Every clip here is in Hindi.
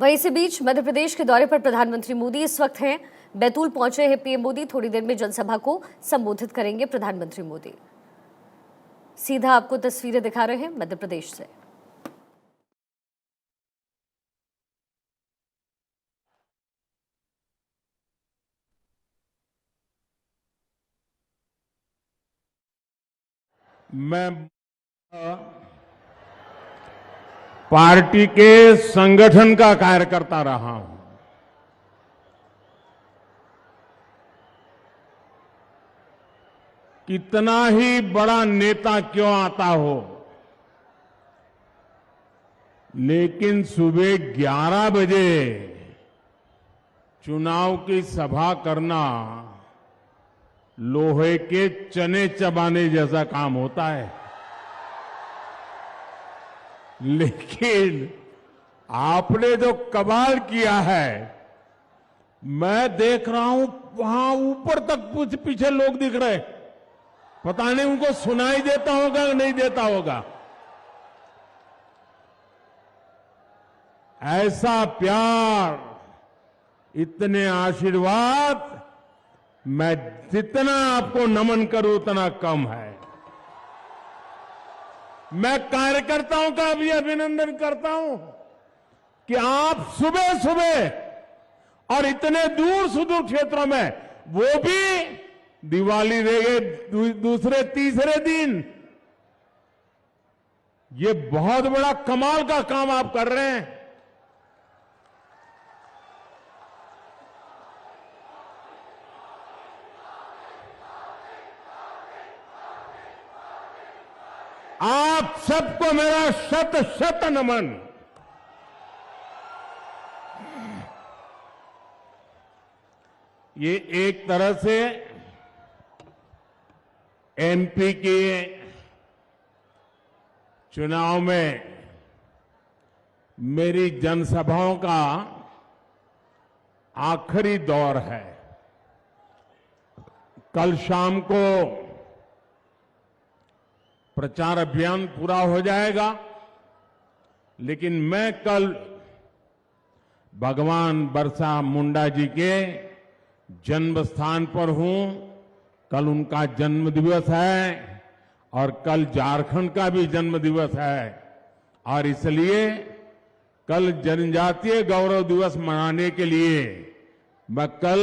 वहीं इसी बीच मध्य प्रदेश के दौरे पर प्रधानमंत्री मोदी इस वक्त हैं। बैतूल पहुंचे हैं पीएम मोदी। थोड़ी देर में जनसभा को संबोधित करेंगे प्रधानमंत्री मोदी। सीधा आपको तस्वीरें दिखा रहे हैं मध्य प्रदेश से। मैं पार्टी के संगठन का कार्यकर्ता रहा हूं। कितना ही बड़ा नेता क्यों आता हो, लेकिन सुबह 11 बजे चुनाव की सभा करना लोहे के चने चबाने जैसा काम होता है। लेकिन आपने जो कमाल किया है, मैं देख रहा हूं वहां ऊपर तक पीछे लोग दिख रहे। पता नहीं उनको सुनाई देता होगा या नहीं देता होगा। ऐसा प्यार, इतने आशीर्वाद, मैं जितना आपको नमन करूं उतना कम है। मैं कार्यकर्ताओं का भी अभिनंदन करता हूं कि आप सुबह सुबह और इतने दूर सुदूर क्षेत्रों में, वो भी दिवाली रह गए दूसरे तीसरे दिन, ये बहुत बड़ा कमाल का काम आप कर रहे हैं। आप सबको मेरा शत शत नमन। ये एक तरह से एमपी के चुनाव में मेरी जनसभाओं का आखिरी दौर है। कल शाम को प्रचार अभियान पूरा हो जाएगा, लेकिन मैं कल भगवान बिरसा मुंडा जी के जन्म स्थान पर हूं। कल उनका जन्म दिवस है और कल झारखंड का भी जन्म दिवस है, और इसलिए कल जनजातीय गौरव दिवस मनाने के लिए मैं कल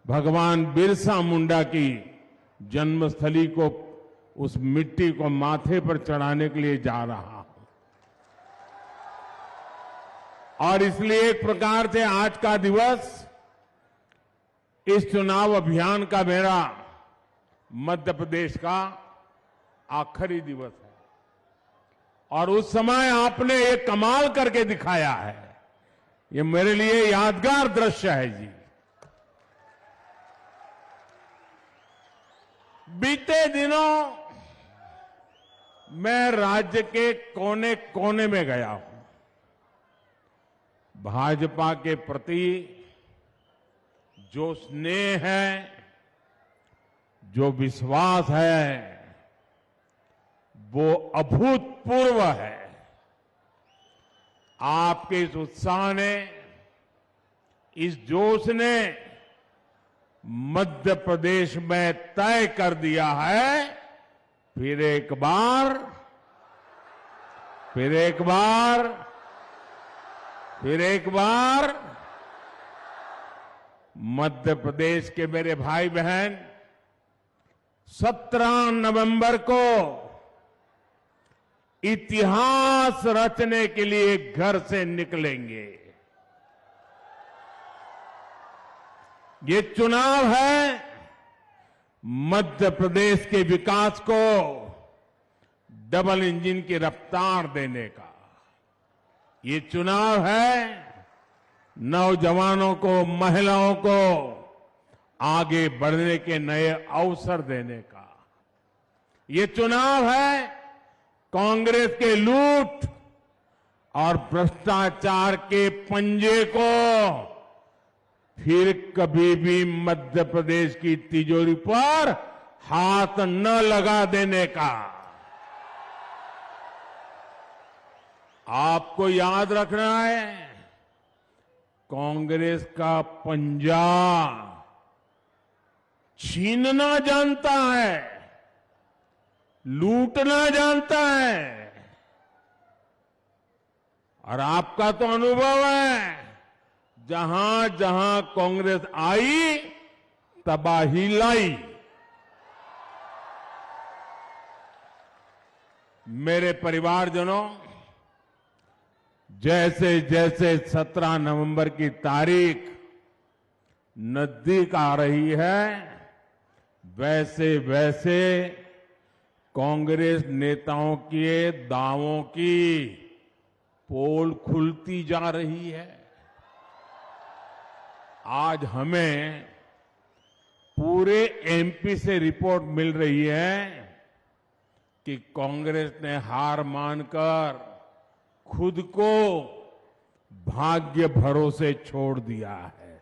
भगवान बिरसा मुंडा की जन्मस्थली को, उस मिट्टी को माथे पर चढ़ाने के लिए जा रहा हूं। और इसलिए एक प्रकार से आज का दिवस इस चुनाव अभियान का मेरा मध्य प्रदेश का आखिरी दिवस है। और उस समय आपने एक कमाल करके दिखाया है, ये मेरे लिए यादगार दृश्य है जी। बीते दिनों मैं राज्य के कोने कोने में गया हूं। भाजपा के प्रति जो स्नेह है, जो विश्वास है, वो अभूतपूर्व है। आपके इस उत्साह ने, इस जोश ने मध्य प्रदेश में तय कर दिया है, फिर एक बार, फिर एक बार, फिर एक बार मध्य प्रदेश के मेरे भाई बहन 17 नवंबर को इतिहास रचने के लिए घर से निकलेंगे। ये चुनाव है मध्य प्रदेश के विकास को डबल इंजन की रफ्तार देने का। ये चुनाव है नौजवानों को, महिलाओं को आगे बढ़ने के नए अवसर देने का। ये चुनाव है कांग्रेस के लूट और भ्रष्टाचार के पंजे को फिर कभी भी मध्य प्रदेश की तिजोरी पर हाथ न लगा देने का। आपको याद रखना है, कांग्रेस का पंजा छीनना जानता है, लूटना जानता है। और आपका तो अनुभव है, जहां जहां कांग्रेस आई तबाही लाई। मेरे परिवारजनों, जैसे जैसे 17 नवंबर की तारीख नजदीक आ रही है, वैसे वैसे कांग्रेस नेताओं के दावों की पोल खुलती जा रही है। आज हमें पूरे एमपी से रिपोर्ट मिल रही है कि कांग्रेस ने हार मानकर खुद को भाग्य भरोसे छोड़ दिया है।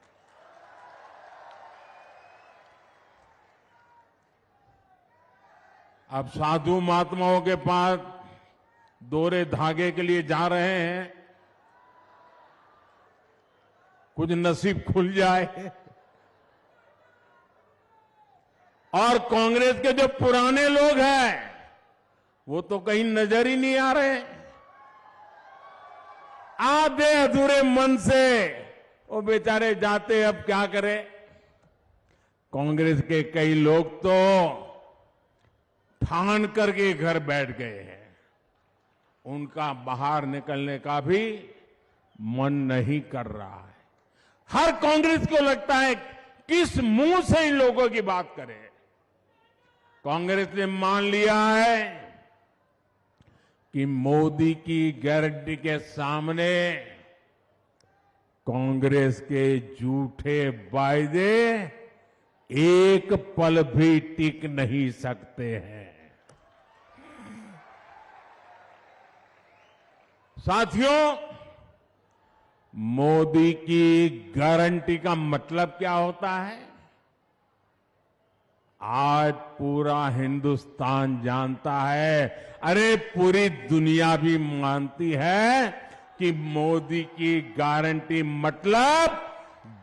अब साधु महात्माओं के पास दोहरे धागे के लिए जा रहे हैं, कुछ नसीब खुल जाए। और कांग्रेस के जो पुराने लोग हैं वो तो कहीं नजर ही नहीं आ रहे। आधे अधूरे मन से वो बेचारे जाते, अब क्या करें। कांग्रेस के कई लोग तो ठान करके घर बैठ गए हैं, उनका बाहर निकलने का भी मन नहीं कर रहा है। हर कांग्रेस को लगता है किस मुंह से इन लोगों की बात करें। कांग्रेस ने मान लिया है कि मोदी की गारंटी के सामने कांग्रेस के झूठे वायदे एक पल भी टिक नहीं सकते हैं। साथियों, मोदी की गारंटी का मतलब क्या होता है? आज पूरा हिंदुस्तान जानता है, अरे पूरी दुनिया भी मानती है कि मोदी की गारंटी मतलब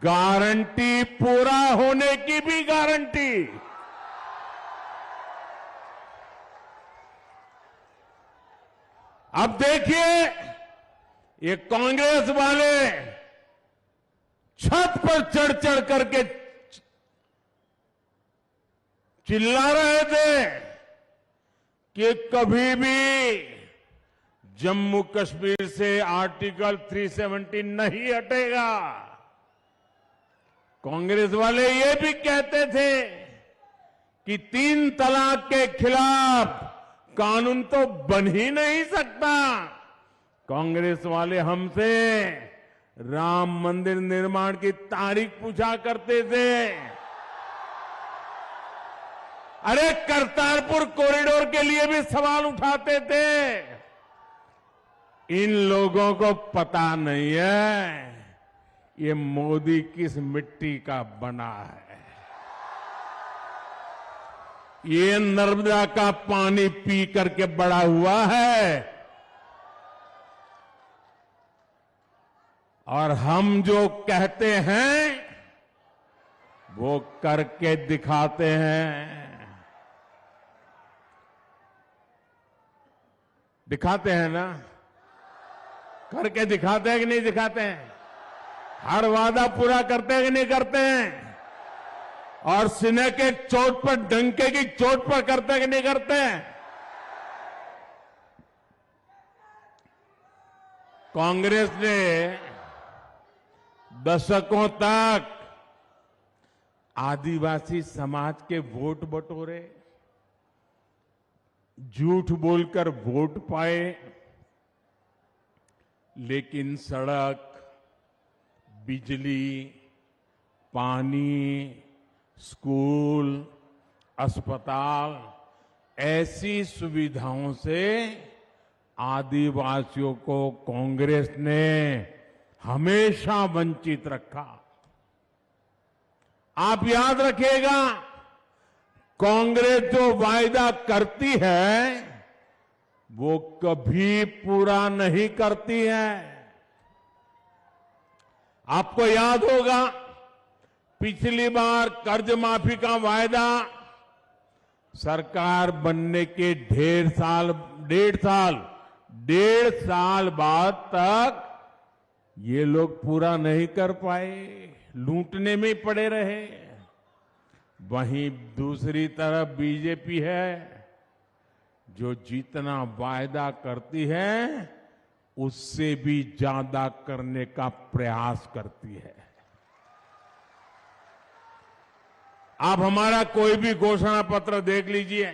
गारंटी पूरा होने की भी गारंटी। अब देखिए, ये कांग्रेस वाले छत पर चढ़ चढ़ करके चिल्ला रहे थे कि कभी भी जम्मू कश्मीर से आर्टिकल 370 नहीं हटेगा। कांग्रेस वाले ये भी कहते थे कि 3 तलाक के खिलाफ कानून तो बन ही नहीं सकता। कांग्रेस वाले हमसे राम मंदिर निर्माण की तारीख पूछा करते थे। अरे करतारपुर कॉरिडोर के लिए भी सवाल उठाते थे। इन लोगों को पता नहीं है ये मोदी किस मिट्टी का बना है। ये नर्मदा का पानी पी करके बड़ा हुआ है और हम जो कहते हैं वो करके दिखाते हैं। दिखाते हैं ना, करके दिखाते हैं कि नहीं दिखाते हैं? हर वादा पूरा करते हैं कि नहीं करते हैं? और सीने के चोट पर, डंके की चोट पर करते हैं कि नहीं करते हैं? कांग्रेस ने दशकों तक आदिवासी समाज के वोट बटोरे, झूठ बोलकर वोट पाए, लेकिन सड़क, बिजली, पानी, स्कूल, अस्पताल ऐसी सुविधाओं से आदिवासियों को कांग्रेस ने हमेशा वंचित रखा। आप याद रखिएगा, कांग्रेस जो वायदा करती है वो कभी पूरा नहीं करती है। आपको याद होगा पिछली बार कर्ज माफी का वायदा सरकार बनने के डेढ़ साल बाद तक ये लोग पूरा नहीं कर पाए, लूटने में ही पड़े रहे। वहीं दूसरी तरफ बीजेपी है जो जितना वायदा करती है उससे भी ज्यादा करने का प्रयास करती है। आप हमारा कोई भी घोषणा पत्र देख लीजिए,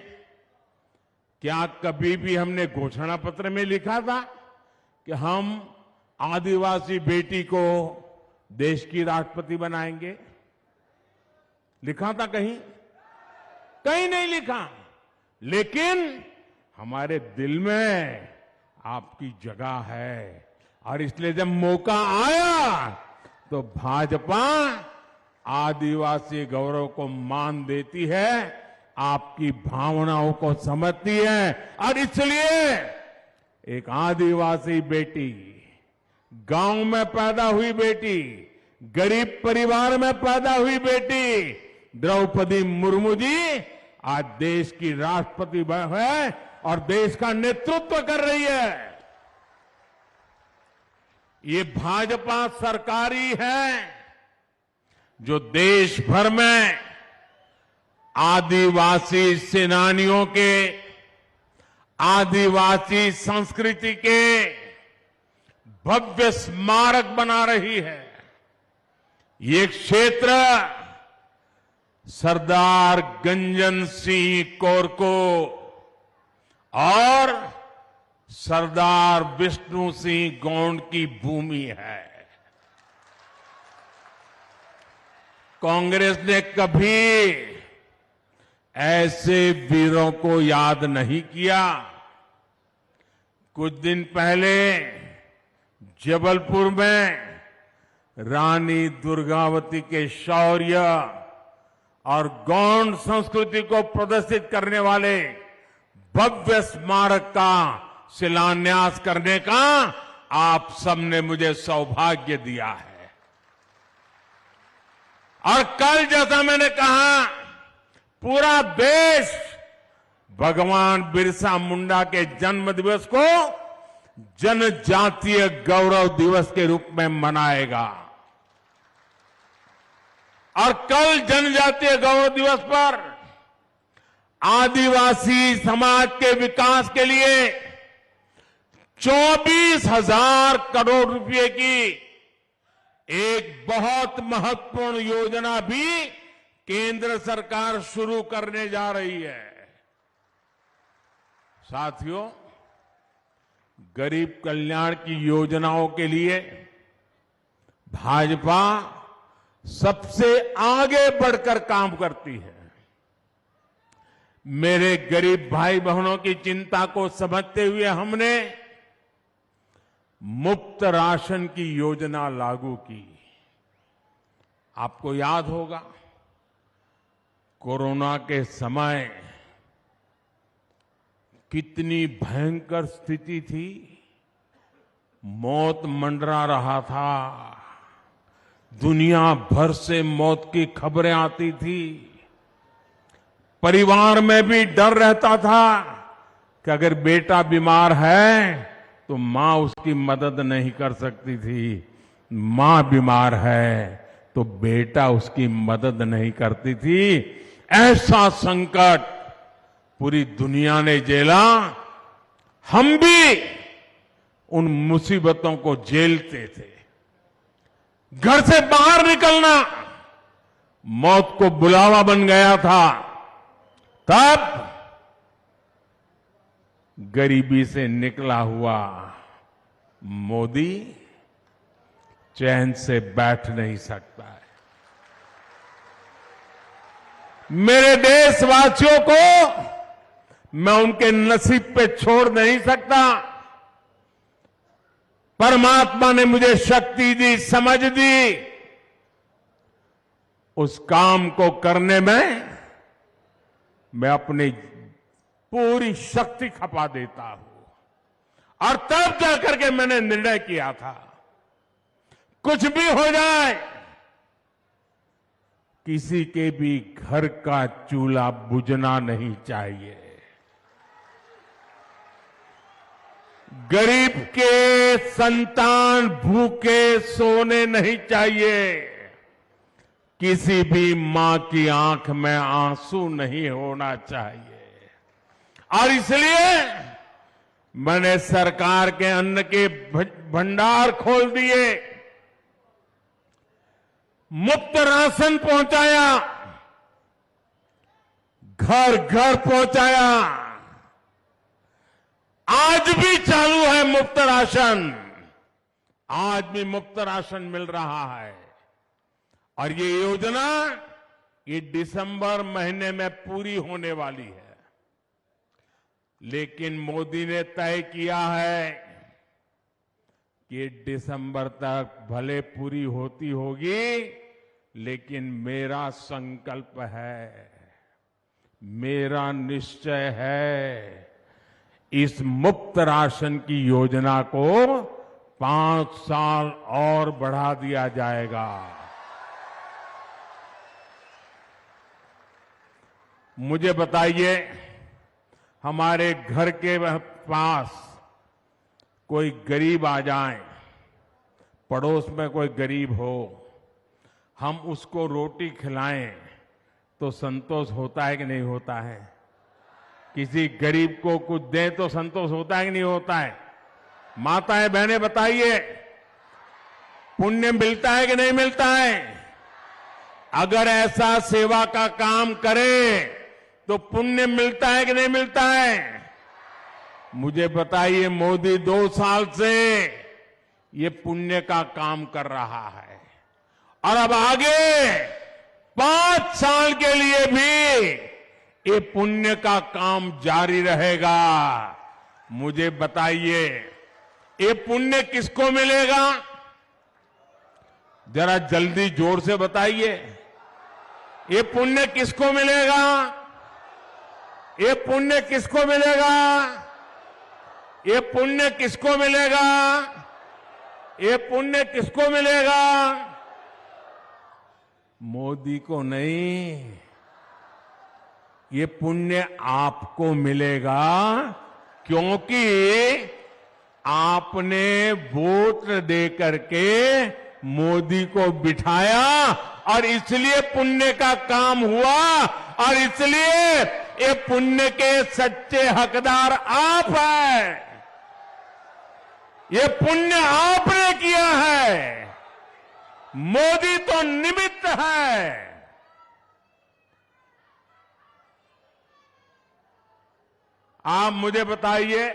क्या कभी भी हमने घोषणा पत्र में लिखा था कि हम आदिवासी बेटी को देश की राष्ट्रपति बनाएंगे? लिखा था कहीं? कहीं नहीं लिखा। लेकिन हमारे दिल में आपकी जगह है और इसलिए जब मौका आया तो भाजपा आदिवासी गौरव को मान देती है, आपकी भावनाओं को समझती है और इसलिए एक आदिवासी बेटी, गांव में पैदा हुई बेटी, गरीब परिवार में पैदा हुई बेटी द्रौपदी मुर्मू जी आज देश की राष्ट्रपति है और देश का नेतृत्व कर रही है। ये भाजपा सरकारी है जो देश भर में आदिवासी सेनानियों के, आदिवासी संस्कृति के भव्य स्मारक बना रही है। ये क्षेत्र सरदार गंजन सिंह कोरको और सरदार विष्णु सिंह गौंड की भूमि है। कांग्रेस ने कभी ऐसे वीरों को याद नहीं किया। कुछ दिन पहले जबलपुर में रानी दुर्गावती के शौर्य और गौंड संस्कृति को प्रदर्शित करने वाले भव्य स्मारक का शिलान्यास करने का आप सबने मुझे सौभाग्य दिया है। और कल जैसा मैंने कहा, पूरा देश भगवान बिरसा मुंडा के जन्म दिवस को जनजातीय गौरव दिवस के रूप में मनाएगा। और कल जनजातीय गौरव दिवस पर आदिवासी समाज के विकास के लिए 24,000 करोड़ रुपए की एक बहुत महत्वपूर्ण योजना भी केंद्र सरकार शुरू करने जा रही है। साथियों, गरीब कल्याण की योजनाओं के लिए भाजपा सबसे आगे बढ़कर काम करती है। मेरे गरीब भाई बहनों की चिंता को समझते हुए हमने मुफ्त राशन की योजना लागू की। आपको याद होगा, कोरोना के समय कितनी भयंकर स्थिति थी, मौत मंडरा रहा था, दुनिया भर से मौत की खबरें आती थी, परिवार में भी डर रहता था कि अगर बेटा बीमार है तो मां उसकी मदद नहीं कर सकती थी, मां बीमार है तो बेटा उसकी मदद नहीं करती थी। ऐसा संकट पूरी दुनिया ने झेला, हम भी उन मुसीबतों को झेलते थे। घर से बाहर निकलना मौत को बुलावा बन गया था। तब गरीबी से निकला हुआ मोदी चैन से बैठ नहीं सकता है। मेरे देशवासियों को मैं उनके नसीब पे छोड़ नहीं सकता। परमात्मा ने मुझे शक्ति दी, समझ दी, उस काम को करने में मैं अपनी पूरी शक्ति खपा देता हूं। और तब जाकर के मैंने निर्णय किया था, कुछ भी हो जाए, किसी के भी घर का चूल्हा बुझना नहीं चाहिए। गरीब के संतान भूखे सोने नहीं चाहिए। किसी भी मां की आंख में आंसू नहीं होना चाहिए। और इसलिए मैंने सरकार के अन्न के भंडार खोल दिए, मुफ्त राशन पहुंचाया, घर घर पहुंचाया। आज भी चालू है मुफ्त राशन, आज भी मुफ्त राशन मिल रहा है। और ये योजना ये दिसंबर महीने में पूरी होने वाली है। लेकिन मोदी ने तय किया है कि दिसंबर तक भले पूरी होती होगी, लेकिन मेरा संकल्प है, मेरा निश्चय है, इस मुफ्त राशन की योजना को 5 साल और बढ़ा दिया जाएगा। मुझे बताइए, हमारे घर के पास कोई गरीब आ जाए, पड़ोस में कोई गरीब हो, हम उसको रोटी खिलाएं तो संतोष होता है कि नहीं होता है? किसी गरीब को कुछ दें तो संतोष होता है कि नहीं होता है? माताएं बहनें बताइए, पुण्य मिलता है कि नहीं मिलता है? अगर ऐसा सेवा का काम करें तो पुण्य मिलता है कि नहीं मिलता है? मुझे बताइए, मोदी 2 साल से ये पुण्य का काम कर रहा है और अब आगे 5 साल के लिए भी ये पुण्य का काम जारी रहेगा। मुझे बताइए, ये पुण्य किसको मिलेगा? जरा जल्दी जोर से बताइए, ये पुण्य किसको मिलेगा? ये पुण्य किसको मिलेगा? ये पुण्य किसको मिलेगा? ये पुण्य किसको मिलेगा? मोदी को नहीं, ये पुण्य आपको मिलेगा, क्योंकि आपने वोट दे करके मोदी को बिठाया और इसलिए पुण्य का काम हुआ और इसलिए ये पुण्य के सच्चे हकदार आप हैं। ये पुण्य आपने किया है, मोदी तो निमित्त है। आप मुझे बताइए,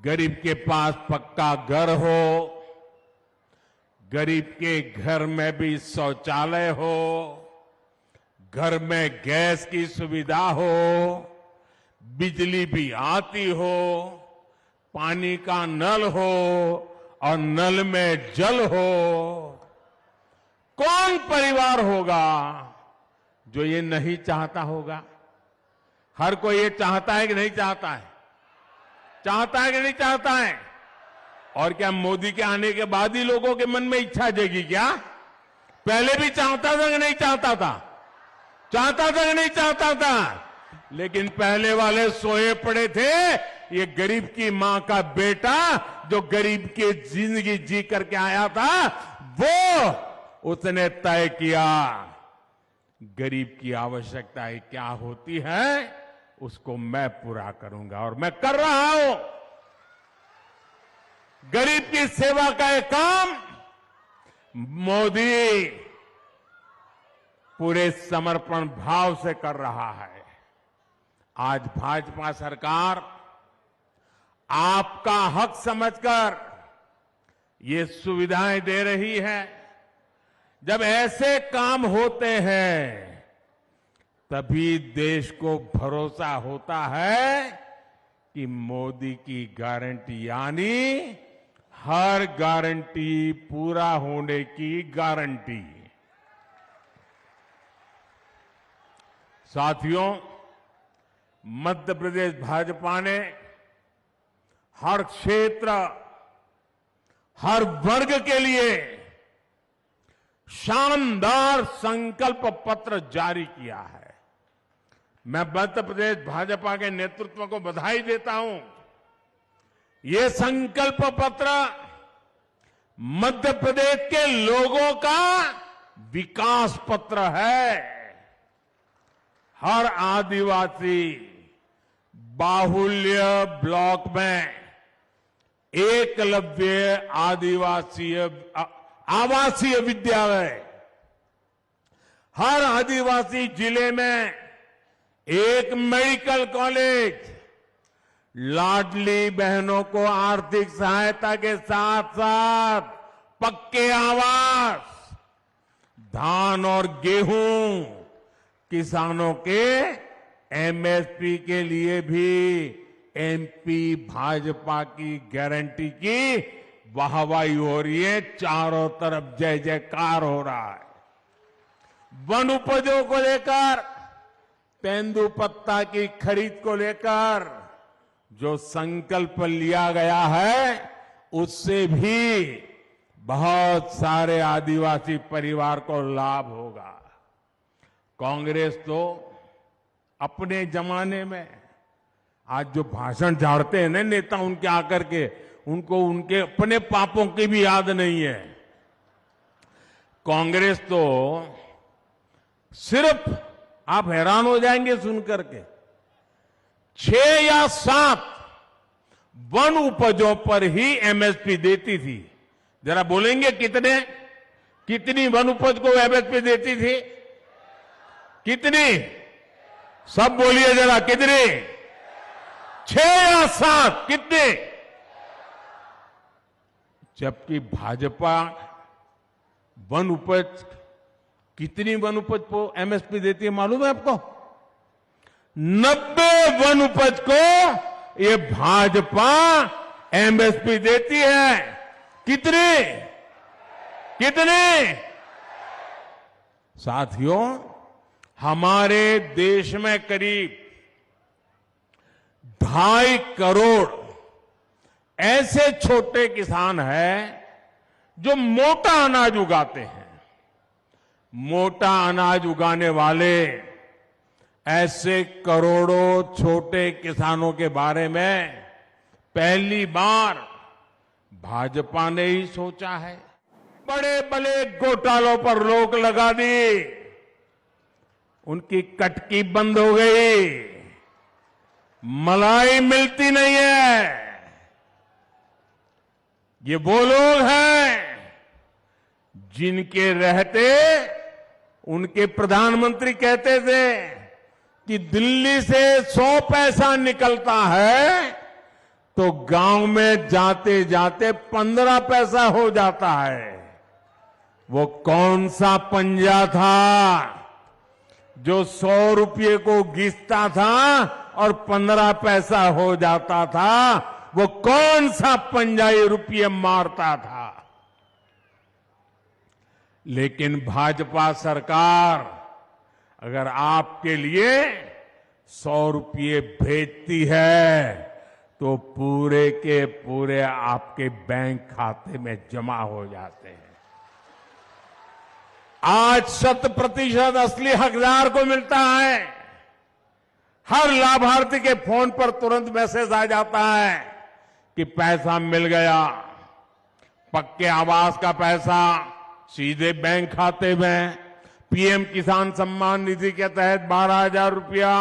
गरीब के पास पक्का घर हो, गरीब के घर में भी शौचालय हो, घर में गैस की सुविधा हो, बिजली भी आती हो, पानी का नल हो और नल में जल हो, कौन परिवार होगा जो ये नहीं चाहता होगा? हर कोई ये चाहता है कि नहीं चाहता है? चाहता है कि नहीं चाहता है? और क्या मोदी के आने के बाद ही लोगों के मन में इच्छा जगी क्या? पहले भी चाहता था कि नहीं चाहता था? चाहता था कि नहीं चाहता था? लेकिन पहले वाले सोए पड़े थे। ये गरीब की मां का बेटा जो गरीब की जिंदगी जी करके आया था, वो उसने तय किया गरीब की आवश्यकताएं क्या होती है, उसको मैं पूरा करूंगा और मैं कर रहा हूं। गरीब की सेवा का एक काम मोदी पूरे समर्पण भाव से कर रहा है। आज भाजपा सरकार आपका हक समझकर ये सुविधाएं दे रही है। जब ऐसे काम होते हैं तभी देश को भरोसा होता है कि मोदी की गारंटी, यानी हर गारंटी पूरा होने की गारंटी। साथियों, मध्य प्रदेश भाजपा ने हर क्षेत्र, हर वर्ग के लिए शानदार संकल्प पत्र जारी किया है। मैं मध्य प्रदेश भाजपा के नेतृत्व को बधाई देता हूं। ये संकल्प पत्र मध्य प्रदेश के लोगों का विकास पत्र है। हर आदिवासी बाहुल्य ब्लॉक में एकलव्य आवासीय विद्यालय, हर आदिवासी जिले में एक मेडिकल कॉलेज, लाडली बहनों को आर्थिक सहायता के साथ साथ पक्के आवास, धान और गेहूं, किसानों के एमएसपी के लिए भी एमपी भाजपा की गारंटी की वाहवाही हो रही है। चारों तरफ जय जयकार हो रहा है। वन उपजों को लेकर, तेंदुपत्ता की खरीद को लेकर जो संकल्प लिया गया है, उससे भी बहुत सारे आदिवासी परिवार को लाभ होगा। कांग्रेस तो अपने जमाने में, आज जो भाषण झाड़ते हैं ना नेता उनके आकर के, उनको उनके अपने पापों की भी याद नहीं है। कांग्रेस तो सिर्फ, आप हैरान हो जाएंगे सुनकर के, 6 या 7 वन उपजों पर ही एमएसपी देती थी। जरा बोलेंगे कितनी वन उपज को एमएसपी देती थी? कितनी? सब बोलिए जरा, कितनी? 6 या 7? कितने? जबकि भाजपा वन उपज, कितनी वन उपज को एमएसपी देती है मालूम है आपको? 90 वन उपज को ये भाजपा एमएसपी देती है। कितने? साथियों, हमारे देश में करीब 2.5 करोड़ ऐसे छोटे किसान हैं जो मोटा अनाज उगाते हैं। मोटा अनाज उगाने वाले ऐसे करोड़ों छोटे किसानों के बारे में पहली बार भाजपा ने ही सोचा है। बड़े बड़े घोटालों पर रोक लगा दी, उनकी कटकी बंद हो गई, मलाई मिलती नहीं है। ये वो लोग हैं जिनके रहते उनके प्रधानमंत्री कहते थे कि दिल्ली से 100 पैसा निकलता है तो गांव में जाते जाते 15 पैसा हो जाता है। वो कौन सा पंजा था जो 100 रुपये को घिसता था और 15 पैसा हो जाता था? वो कौन सा पंजाई रुपये मारता था? लेकिन भाजपा सरकार अगर आपके लिए 100 रुपये भेजती है तो पूरे के पूरे आपके बैंक खाते में जमा हो जाते हैं। आज 100% असली हकदार को मिलता है। हर लाभार्थी के फोन पर तुरंत मैसेज आ जाता है कि पैसा मिल गया। पक्के आवास का पैसा सीधे बैंक खाते में, पीएम किसान सम्मान निधि के तहत 12,000 रुपया